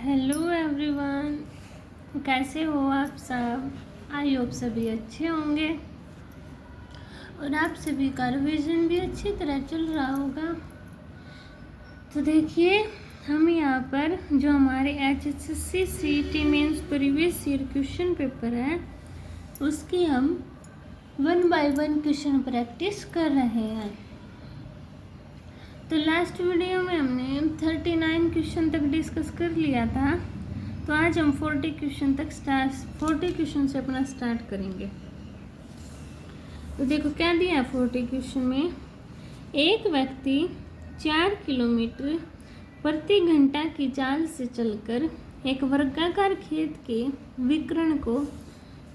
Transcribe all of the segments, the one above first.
Hello everyone, कैसे हो आप सब। आई होप सभी अच्छे होंगे और आप सभी का रिवीजन भी अच्छी तरह चल रहा होगा। तो देखिए, हम यहाँ पर जो हमारे HSC CET mains previous year question paper है उसकी हम 1 बाय 1 क्वेश्चन प्रैक्टिस कर रहे हैं। तो लास्ट वीडियो में हमने 39 क्वेश्चन तक डिस्कस कर लिया था, तो आज हम 40 क्वेश्चन से अपना स्टार्ट करेंगे। तो देखो क्या दिया है 40 क्वेश्चन में। एक व्यक्ति 4 किलोमीटर प्रति घंटा की चाल से चलकर एक वर्गाकार खेत के विकर्ण को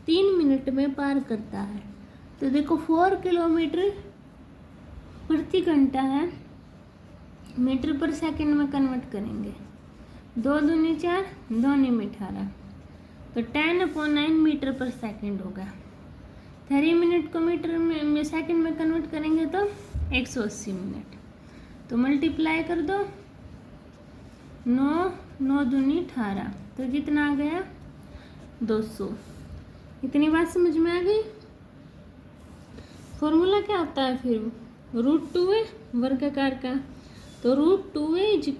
3 मिनट में पार करता है। तो देखो 4 किलोमीटर प्रति घंटा है, मीटर पर सेकंड में कन्वर्ट करेंगे। 2 दूनी 4, 2 में 18, तो 10/9 मीटर पर सेकंड होगा। 3 मिनट को मीटर में सेकंड में कन्वर्ट करेंगे तो 180 मिनट। तो मल्टीप्लाई कर दो, 9 दूनी 18, तो कितना आ गया 200। इतनी बात समझ में आ गई। फॉर्मूला क्या होता है फिर, √2 है वर्गाकार का, तो √2a =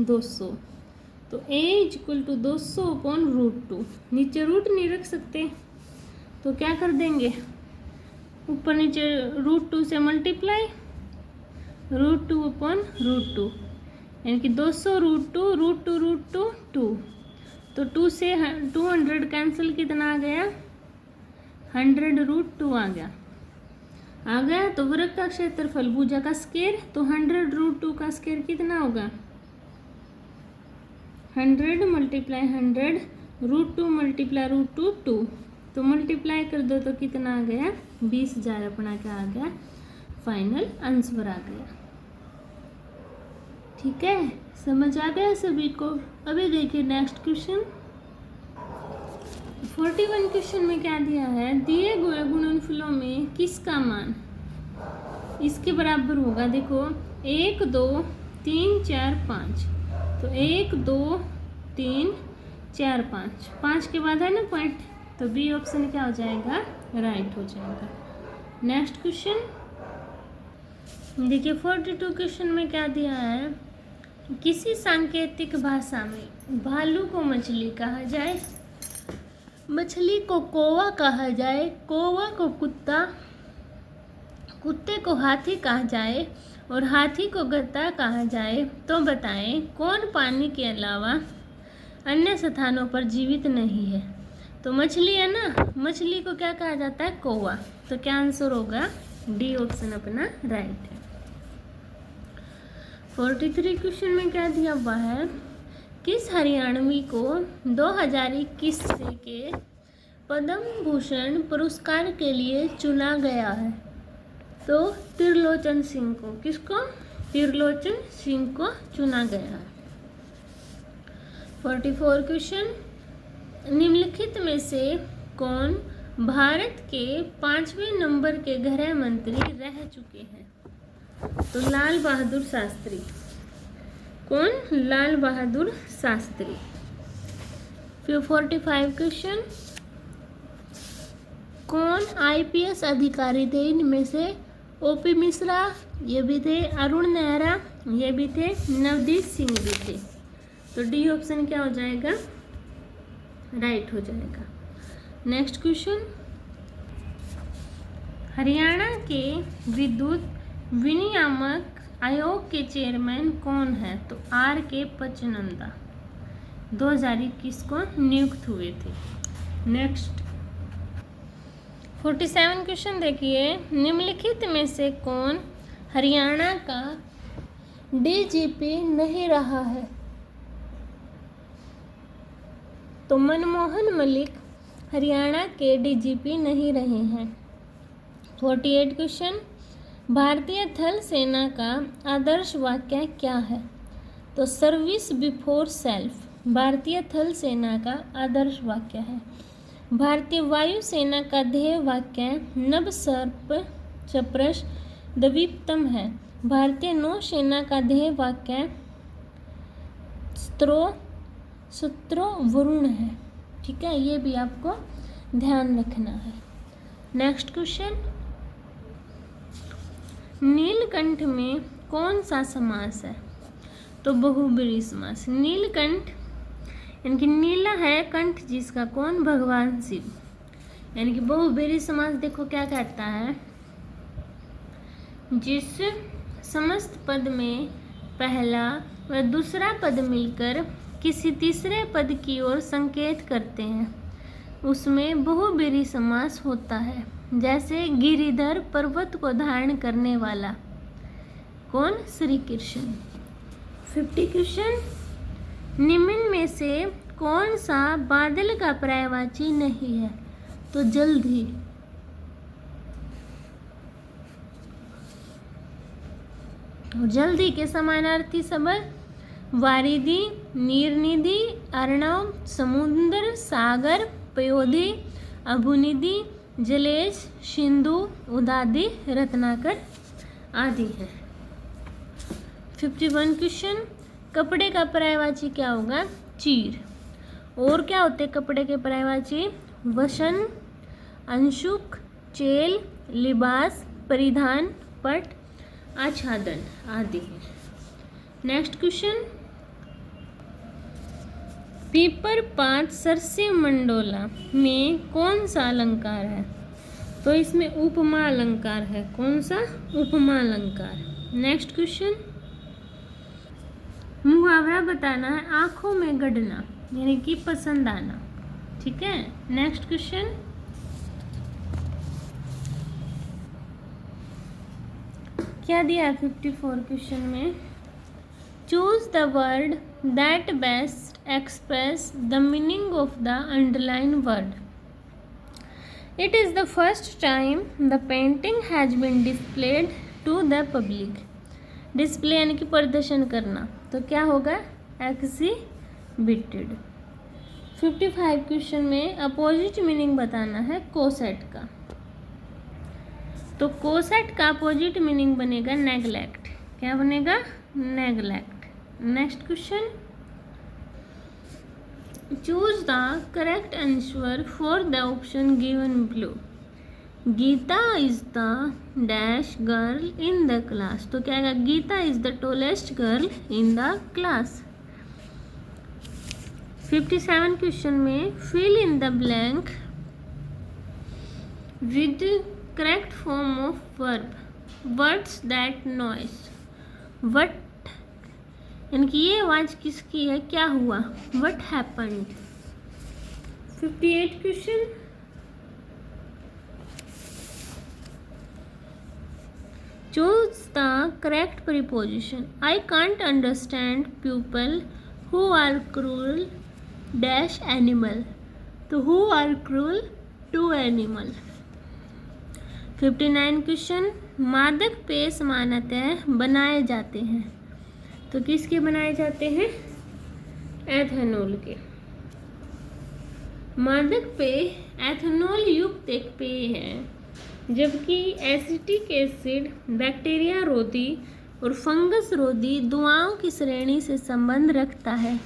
200। तो a = 200/√2। नीचे रूट नहीं रख सकते तो क्या कर देंगे, ऊपर नीचे √2 से मल्टीप्लाई, √2/√2, यानी कि 200√2, √2 2। तो 2 से 200 कैंसिल, कितना आ गया 100√2 आ गया। तो वृत्त का क्षेत्रफल भुजा का स्क्वायर, तो 100√2 का स्क्वायर कितना होगा 100 × 100, √2 × √2 2। तो मल्टीप्लाई कर दो तो कितना आ गया 20,000। अपना क्या आ गया, फाइनल आंसर आ गया। ठीक है, समझ आ गया सभी को। अभी देखिए नेक्स्ट क्वेश्चन 41 क्वेश्चन में क्या दिया है, दिए गए गुणनफलों में किसका मान इसके बराबर होगा। देखो 1 2 3 4 5, तो 1 2 3 4 5, 5 के बाद है ना पॉइंट, तो बी ऑप्शन क्या हो जाएगा, राइट हो जाएगा। नेक्स्ट क्वेश्चन देखिए 42 क्वेश्चन में क्या दिया है, किसी सांकेतिक भाषा में भालू को मछली कहा जाए, मछली को कौवा कहा जाए, कौवा को कुत्ता, कुत्ते को हाथी कहा जाए और हाथी को गधा कहा जाए, तो बताएं कौन पानी के अलावा अन्य स्थानों पर जीवित नहीं है। तो मछली है ना, मछली को क्या कहा जाता है, कौवा। तो क्या आंसर होगा, डी ऑप्शन अपना राइट है। 43 क्वेश्चन में क्या दिया हुआ है, किस हरियाणवी को 2021 के पद्म भूषण पुरस्कार के लिए चुना गया है। तो त्रिलोचन सिंह को, किसको, त्रिलोचन सिंह को चुना गया है। 44 क्वेश्चन, निम्नलिखित में से कौन भारत के 5वें नंबर के गृह मंत्री रह चुके हैं। तो लाल बहादुर शास्त्री। कौन, लाल बहादुर शास्त्री। फिर 45 क्वेश्चन, कौन IPS अधिकारी थे इनमें से, OP मिश्रा ये भी थे, अरुण नेहरा ये भी थे, नवदीप सिंह भी थे। तो डी ऑप्शन क्या हो जाएगा, राइट हो जाएगा। नेक्स्ट क्वेश्चन, हरियाणा के विद्युत विनियामक आयोग के चेयरमैन कौन है। तो RK पचनंदा 2021 को नियुक्त हुए थे। नेक्स्ट 47 क्वेश्चन देखिए, निम्नलिखित में से कौन हरियाणा का DGP नहीं रहा है। तो मनमोहन मलिक हरियाणा के DGP नहीं रहे हैं। 48 क्वेश्चन, भारतीय थल सेना का आदर्श वाक्य क्या है। तो सर्विस बिफोर सेल्फ भारतीय थल सेना का आदर्श वाक्य है। भारतीय वायुसेना का ध्येय वाक्य नभ सर्प चप्रश द्वीपतम है। भारतीय नौसेना का ध्येय वाक्य स्त्रो 17 वरुण है। ठीक है, ये भी आपको ध्यान रखना है। नेक्स्ट क्वेश्चन, नीलकंठ में कौन सा समास है? तो बहुब्रीहि समास। नीलकंठ यानी कि नीला है कंठ जिसका, कौन? भगवान शिव। यानी कि बहुब्रीहि समास देखो क्या कहता है, जिस समस्त पद में पहला व दूसरा पद मिलकर किसी तीसरे पद की ओर संकेत करते हैं उसमें बहुब्रीहि समास होता है। जैसे गिरिधर, पर्वत को धारण करने वाला, कौन? श्री कृष्ण। 50 क्वेश्चन, निम्न में से कौन सा बादल का पर्यायवाची नहीं है? तो जल्दी। जल्दी के समानार्थी शब्द वारिधि, नीरनिधि, अर्णव, समुद्र, सागर, पयोधि, अभुनिधि, जलेश, सिंधु, उदादि, रत्नाकर आदि है। 51 क्वेश्चन, कपड़े का पर्यायवाची क्या होगा? चीर। और क्या होते हैं कपड़े के पर्यायवाची? वसन, अंशुक, चेल, लिबास, परिधान, पट, आच्छादन आदि है। नेक्स्ट क्वेश्चन, पीपर पात सरसी मंडोला में कौन सा अलंकार है? तो इसमें उपमा अलंकार है। कौन सा? उपमा अलंकार। नेक्स्ट क्वेश्चन, मुहावरा बताना है, आंखों में गड़ना यानी कि पसंद आना। ठीक है। नेक्स्ट क्वेश्चन, क्या दिया 54 क्वेश्चन में? Choose the word that best express the meaning of the underline word. It is the first time the painting has been displayed to the public. Display यानी कि प्रदर्शन करना, तो क्या होगा? एक्सिबिटेड। 55 क्वेश्चन में अपोजिट मीनिंग बताना है कोसेट का। तो कोसेट का अपोजिट मीनिंग बनेगा नेग्लेक्ट। क्या बनेगा? Neglect. Next question, choose the correct answer for the option given below. Gita is the dash girl in the class. तो क्या है? Gita is the tallest girl in the class. 57 question में fill in the blank with correct form of verb. Words that noise. What यानी कि ये आवाज किसकी है? क्या हुआ? What happened. 58 question, choose the correct preposition. I can't understand people who are cruel dash animal. तो who are cruel to animal. 59 question, मादक पेय सामान्यतः बनाए जाते हैं। तो किसके बनाए जाते हैं? एथेनॉल के। मादक पेय एथेनॉल युक्त एक पेय है, जबकि एसिटिक एसिड बैक्टीरिया रोधी और फंगस रोधी दवाओं की श्रेणी से संबंध रखता है।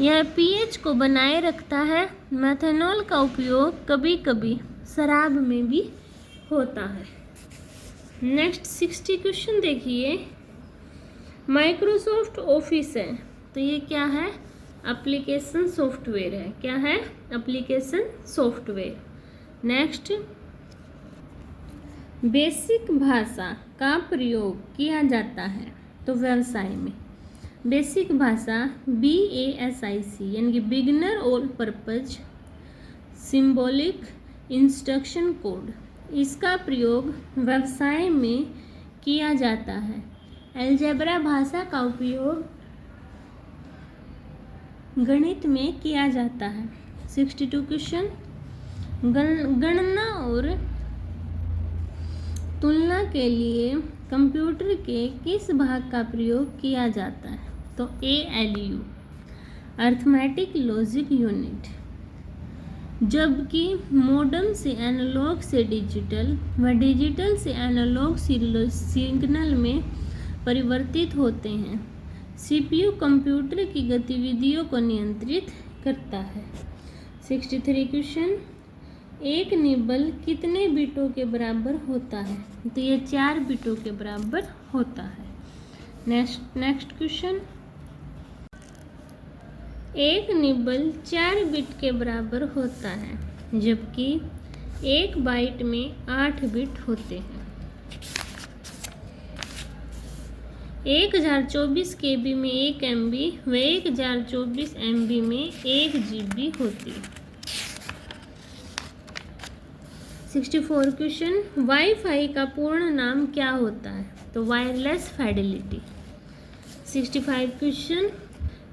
यह पीएच को बनाए रखता है। मेथनॉल का उपयोग कभी कभी शराब में भी होता है। नेक्स्ट 60 क्वेश्चन देखिए, माइक्रोसॉफ्ट ऑफिस है, तो ये क्या है? एप्लीकेशन सॉफ्टवेयर है। क्या है? Application software. नेक्स्ट, बेसिक भाषा का प्रयोग किया जाता है तो व्यवसाय में। बेसिक भाषा BASIC यानी कि beginner all purpose symbolic instruction code, इसका प्रयोग व्यवसाय में किया जाता है। अलजेब्रा भाषा का उपयोग गणित में किया जाता है। 62 क्वेश्चन, गणना और तुलना के लिए कंप्यूटर के किस भाग का प्रयोग किया जाता है? तो ALU अर्थमेटिक लॉजिक यूनिट। जबकि मॉडर्न से एनालॉग से डिजिटल व डिजिटल से एनालॉग सिग्नल में परिवर्तित होते हैं, सीपीयू कंप्यूटर की गतिविधियों को नियंत्रित करता है। 63 क्वेश्चन, एक निबल कितने बिटों के बराबर होता है? तो ये 4 बिटों के बराबर होता है। नेक्स्ट क्वेश्चन, एक निबल 4 बिट के बराबर होता है, जबकि एक बाइट में 8 बिट होते हैं। 1024 KB में 1 MB व 1024 MB में 1 GB होती है। 64 क्वेश्चन, वाईफाई का पूर्ण नाम क्या होता है? तो wireless Fidelity. 65 question,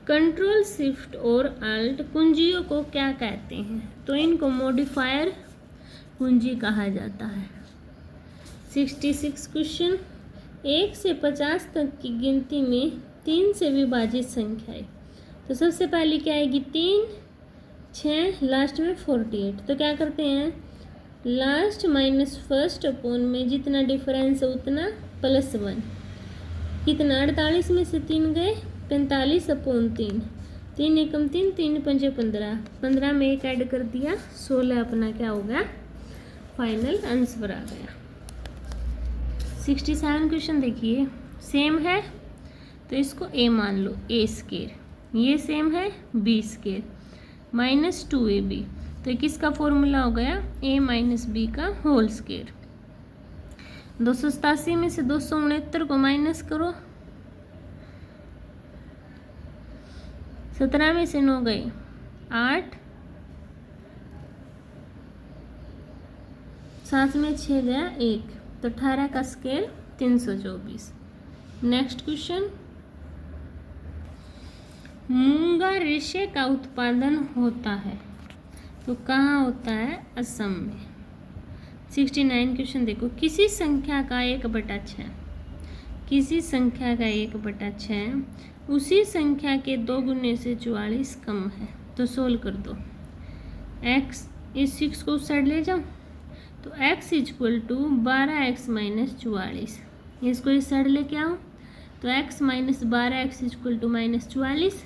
control shift और अल्ट कुंजियों को क्या कहते हैं? तो इनको मॉडिफायर कुंजी कहा जाता है। 66 क्वेश्चन, 1 से 50 तक की गिनती में 3 से विभाजित संख्याएं। तो सबसे पहले क्या आएगी? 3, 6, लास्ट में 48। तो क्या करते हैं? लास्ट माइनस फर्स्ट अपॉन में जितना डिफरेंस है उतना +1। कितना? 48 में से 3 गए, 45 अपॉन 3। 3 एकम 3, 3 पंजे 15। 15 में 1 ऐड कर दिया, 16 अपना क्या हो गया? फाइनल आंसर आ गया। 67 क्वेश्चन देखिए, सेम है तो इसको a मान लो, a²। ये सेम है b² -2ab। तो किसका फॉर्मूला हो गया? a - b का होल स्क्वायर। 287 में से 269 को माइनस करो, 17 में से 9 गए 8, 7 में 6 गया 1, तो 18 का स्केल 324। नेक्स्ट क्वेश्चन, मूंगा रेशे का उत्पादन होता है तो कहाँ होता है? असम में। 69 क्वेश्चन देखो, किसी संख्या का 1/6, किसी संख्या का 1/6 उसी संख्या के 2 गुने से 44 कम है, तो सोल्व कर दो। x इस 6 को उस साइड ले जाओ, तो x = 12x - 44। इसको इस साइड लेके आओ, तो x - 12x = -44,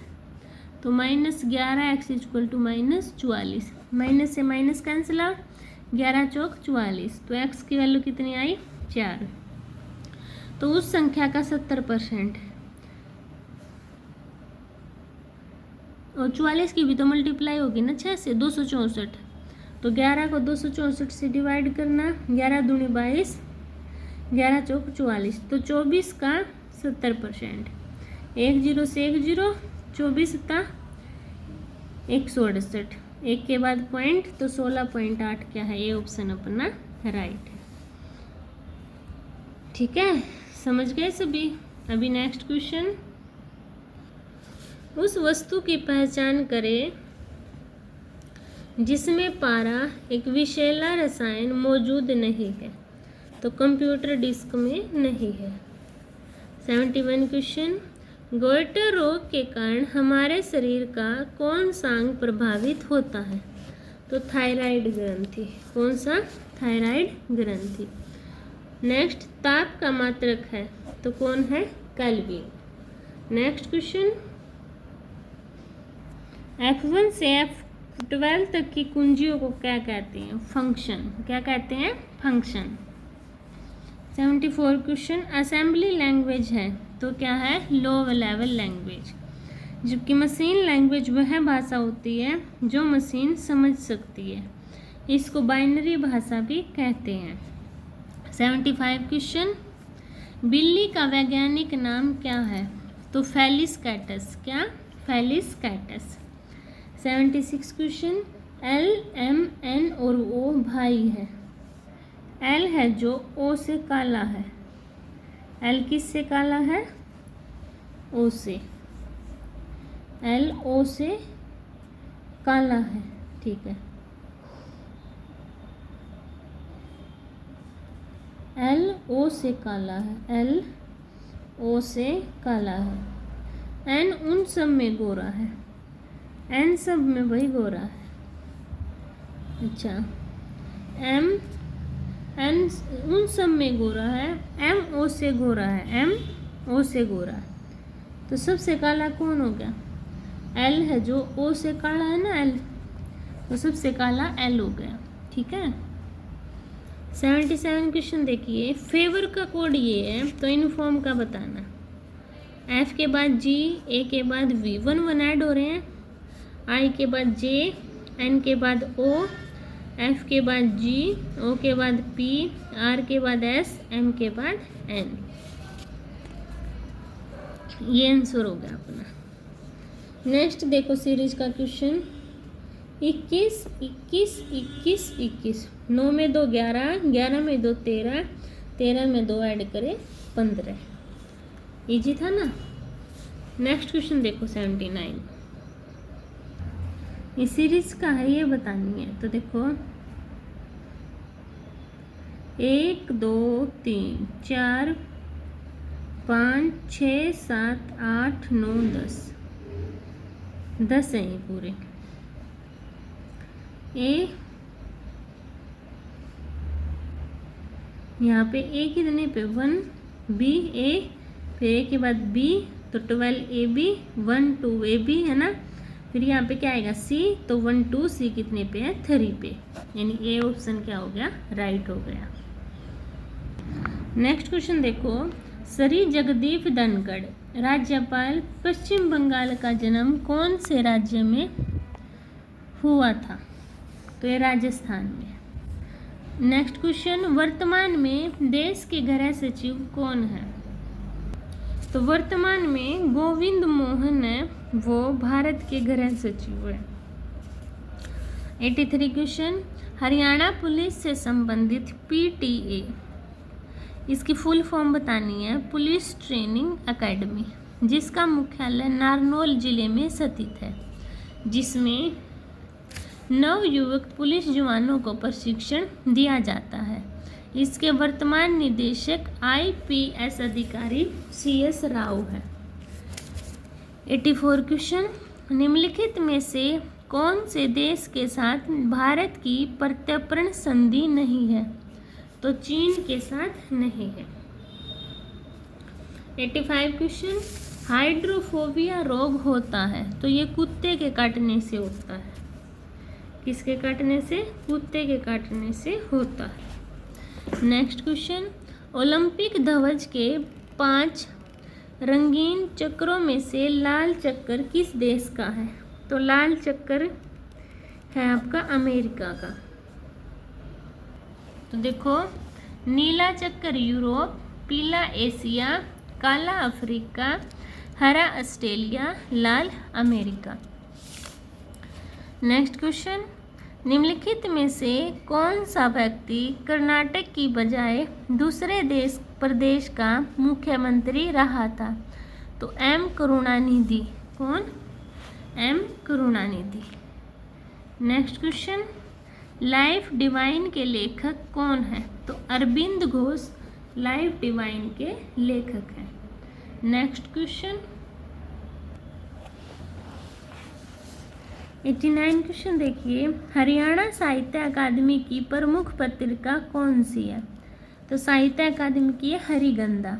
तो -11x = -44। माइनस से माइनस कैंसिल आउट, 11 चौक 44। तो x की वैल्यू कितनी आई? 4। तो उस संख्या का 70% है, और 44 की भी तो मल्टीप्लाई होगी ना 6 से, 264। तो 11 को 264 से डिवाइड करना, 11 दूनी 22, 11 चौक 44। तो 24 का 70%। 1 0 से 1 0, 24 था 168, 1 के बाद पॉइंट, तो 16.8 क्या है? ये ऑप्शन अपना राइट है। ठीक है, समझ गए सभी? अभी नेक्स्ट क्वेश्चन, उस वस्तु की पहचान करें जिसमें पारा एक विषैला रसायन मौजूद नहीं है। तो कंप्यूटर डिस्क में नहीं है। 71 क्वेश्चन, गोइटर रोग के कारण हमारे शरीर का कौन सा अंग प्रभावित होता है? तो थायराइड ग्रंथि। कौन सा? थायराइड ग्रंथि। नेक्स्ट, ताप का मात्रक है तो कौन है? केल्विन। नेक्स्ट क्वेश्चन, F1 से F12 तक की कुंजियों को क्या कहते हैं? फंक्शन। क्या कहते हैं? फंक्शन। 74 क्वेश्चन, असेंबली लैंग्वेज है तो क्या है? Low level language. जबकि मशीन लैंग्वेज वह भाषा होती है जो मशीन समझ सकती है, इसको बाइनरी भाषा भी कहते हैं। 75 क्वेश्चन, बिल्ली का वैज्ञानिक नाम क्या है? तो फेलिस कैटस। क्या? Felis कैटस। 76 question, L, M, N और O भाई है। L है जो O से काला है। L किस से काला है? O से। L O से काला है। ठीक है, L O से काला है। L O से काला है। N उन सब में गोरा है। N सब में वही गोरा है। अच्छा, M N उन सब में गोरा है। M O से गोरा है। M O से गोरा है। तो सबसे काला कौन हो गया? एल है, जो ओ से काला है ना एल, तो सबसे काला एल हो गया। ठीक है। 77 क्वेश्चन देखिए, फेवर का कोड ये है तो यूनिफॉर्म का बताना। एफ के बाद जी, ए के बाद वी, 1 1 ऐड हो रहे हैं। आई के बाद जे, एन के बाद ओ, एफ के बाद जी, ओ के बाद पी, आर के बाद एस, एम के बाद एन। ये आंसर हो गया अपना। नेक्स्ट देखो सीरीज का क्वेश्चन, 21 21 21 21, 9 में 2 11, 11 में 2 13, 13 में 2 ऐड करें 15। इजी था ना। नेक्स्ट क्वेश्चन देखो 79, ये सीरीज का है, ये बतानी है। तो देखो 1 2 3 4 5 6 7 8 9 10, 10 है ये पूरे। ए यहाँ पे ए कितने पे 1, बी ए, फिर ए के बाद बी तो 12 ए बी, 1 2 ए बी है ना। फिर यहाँ पे क्या आएगा सी, तो 1 2 सी कितने पे है 3 पे, यानी ए ऑप्शन क्या हो गया? राइट हो गया। नेक्स्ट क्वेश्चन देखो, श्री जगदीप धनखड़ राज्यपाल पश्चिम बंगाल का जन्म कौन से राज्य में हुआ था? तो ये राजस्थान में। नेक्स्ट क्वेश्चन, वर्तमान में देश के गृह सचिव कौन है? तो वर्तमान में गोविंद मोहन है, वो भारत के गृह सचिव है। 83 क्वेश्चन, हरियाणा पुलिस से संबंधित पीटीए, इसकी फुल फॉर्म बतानी है, पुलिस ट्रेनिंग एकेडमी, जिसका मुख्यालय नारनौल जिले में स्थित है, जिसमें नवयुवक पुलिस जवानों को प्रशिक्षण दिया जाता है। इसके वर्तमान निदेशक आईपीएस अधिकारी सीएस राव है। 84 क्वेश्चन, निम्नलिखित में से कौन से देश के साथ भारत की प्रत्यर्पण संधि नहीं है? तो चीन के साथ नहीं है। 85 क्वेश्चन, हाइड्रोफोबिया रोग होता है तो ये कुत्ते के काटने से होता है। किसके काटने से? कुत्ते के काटने से होता है। नेक्स्ट क्वेश्चन, ओलंपिक ध्वज के 5 रंगीन चक्रों में से लाल चक्कर किस देश का है? तो लाल चक्कर है आपका अमेरिका का। तो देखो, नीला चक्कर यूरोप, पीला एशिया, काला अफ्रीका, हरा ऑस्ट्रेलिया, लाल अमेरिका। नेक्स्ट क्वेश्चन, निम्नलिखित में से कौन सा व्यक्ति कर्नाटक की बजाय दूसरे प्रदेश का मुख्यमंत्री रहा था? तो एम करुणानिधि। कौन? M Karunanidhi. Next question, life divine के लेखक कौन है? तो अरविंद घोष लाइफ डिवाइन के लेखक हैं। नेक्स्ट क्वेश्चन, 89 क्वेश्चन देखिए, हरियाणा साहित्य अकादमी की प्रमुख पत्रिका कौन सी है? तो साहित्य अकादमी की है हरिगंधा।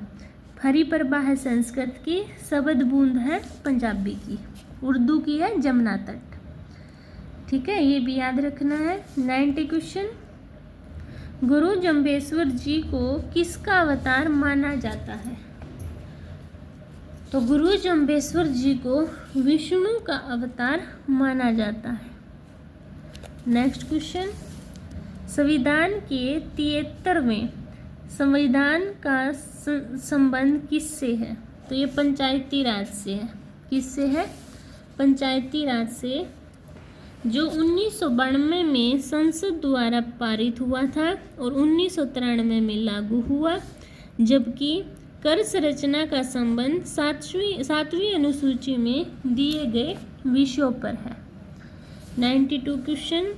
हरिप्रभा है संस्कृत की, शबद बूंद है पंजाबी की, उर्दू की है जमुना तट। ठीक है, ये भी याद रखना है। 90 क्वेश्चन, गुरु जम्बेश्वर जी को किसका अवतार माना जाता है? तो गुरु जम्बेश्वर जी को विष्णु का अवतार माना जाता है। नेक्स्ट क्वेश्चन, संविधान के 73वें संविधान का संबंध किससे है? तो ये पंचायती राज से है। किससे है? पंचायती राज से, जो 1992 में संसद द्वारा पारित हुआ था और 1993 में लागू हुआ, जबकि कर संरचना का संबंध सातवीं अनुसूची में दिए गए विषयों पर है। 92 क्वेश्चन,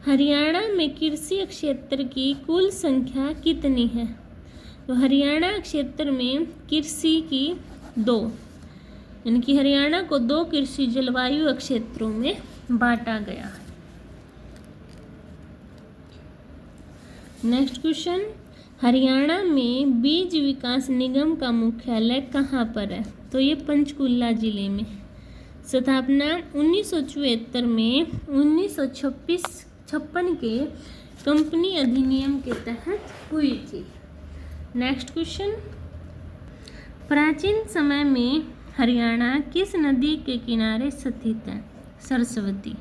हरियाणा में कृषि क्षेत्र की कुल संख्या कितनी है? तो हरियाणा क्षेत्र में कृषि की 2, यानी कि हरियाणा को 2 कृषि जलवायु क्षेत्रों में बांटा गया है। नेक्स्ट क्वेश्चन, हरियाणा में बीज विकास निगम का मुख्यालय कहाँ पर है? तो ये पंचकुला जिले में। स्थापना 1974 में 1956 के कंपनी अधिनियम के तहत हुई थी। नेक्स्ट क्वेश्चन, प्राचीन समय में हरियाणा किस नदी के किनारे स्थित है? सरस्वती।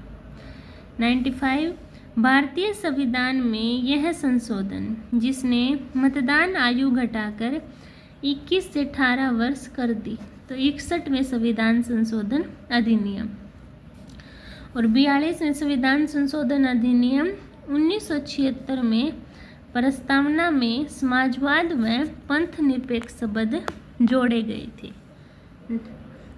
95, भारतीय संविधान में यह संशोधन जिसने मतदान आयु घटाकर 21 से 18 वर्ष कर दी, तो 61वें संविधान संशोधन अधिनियम। और 42वें संविधान संशोधन अधिनियम 1976 में प्रस्तावना में समाजवाद व पंथ निरपेक्ष शब्द जोड़े गए थे।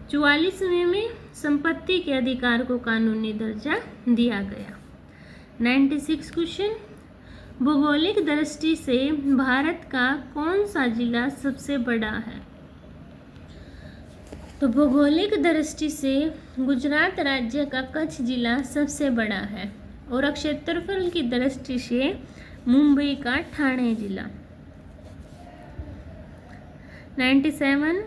44वें में संपत्ति के अधिकार को कानूनी दर्जा दिया गया। 96 क्वेश्चन, भौगोलिक दृष्टि से भारत का कौन सा जिला सबसे बड़ा है? तो भौगोलिक दृष्टि से गुजरात राज्य का कच्छ जिला सबसे बड़ा है और क्षेत्रफल की दृष्टि से मुंबई का ठाणे जिला। 97,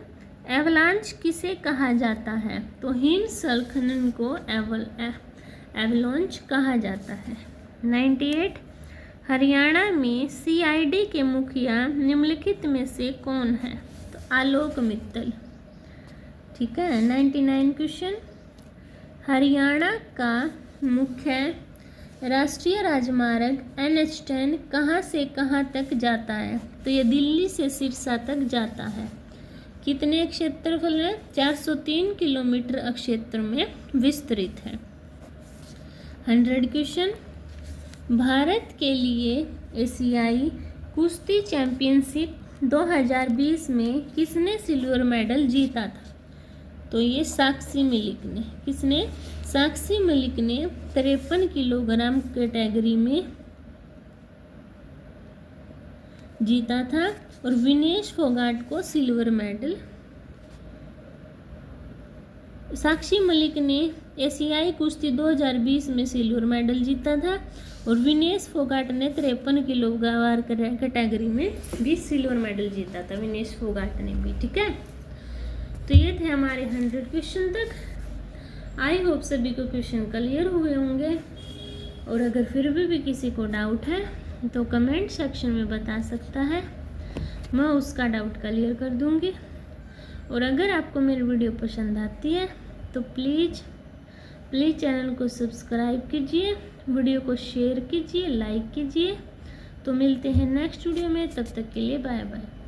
एवलांच किसे कहा जाता है? तो हिमस्खलन को एवलांच कहा जाता है। 98, हरियाणा में CID के मुखिया निम्नलिखित में से कौन है? तो आलोक मित्तल। ठीक है। 99 क्वेश्चन, हरियाणा का मुख्य राष्ट्रीय राजमार्ग NH10 कहाँ से कहाँ तक जाता है? तो ये दिल्ली से सिरसा तक जाता है। कितने क्षेत्रफल में? 403 किलोमीटर क्षेत्र में विस्तृत है। 100 क्वेश्चन, भारत के लिए एशियाई कुश्ती चैंपियनशिप 2020 में किसने सिल्वर मेडल जीता था? तो ये साक्षी मलिक ने। किसने? साक्षी मलिक ने 53 किलोग्राम कैटेगरी में जीता था और विनेश फोगाट को सिल्वर मेडल। साक्षी मलिक ने एशियाई कुश्ती 2020 में सिल्वर मेडल जीता था और विनेश फोगाट ने 53 किलोग्राम कैटेगरी में भी सिल्वर मेडल जीता था, विनेश फोगाट ने भी। ठीक है, तो ये थे हमारे 100 क्वेश्चन तक। आई होप सभी को क्वेश्चन क्लियर हुए होंगे और अगर फिर भी किसी को डाउट है तो कमेंट सेक्शन में बता सकता है, मैं उसका डाउट क्लियर कर दूंगी। और अगर आपको मेरी वीडियो पसंद आती है तो प्लीज़ चैनल को सब्सक्राइब कीजिए, वीडियो को शेयर कीजिए, लाइक कीजिए। तो मिलते हैं नेक्स्ट वीडियो में, तब तक के लिए बाय बाय।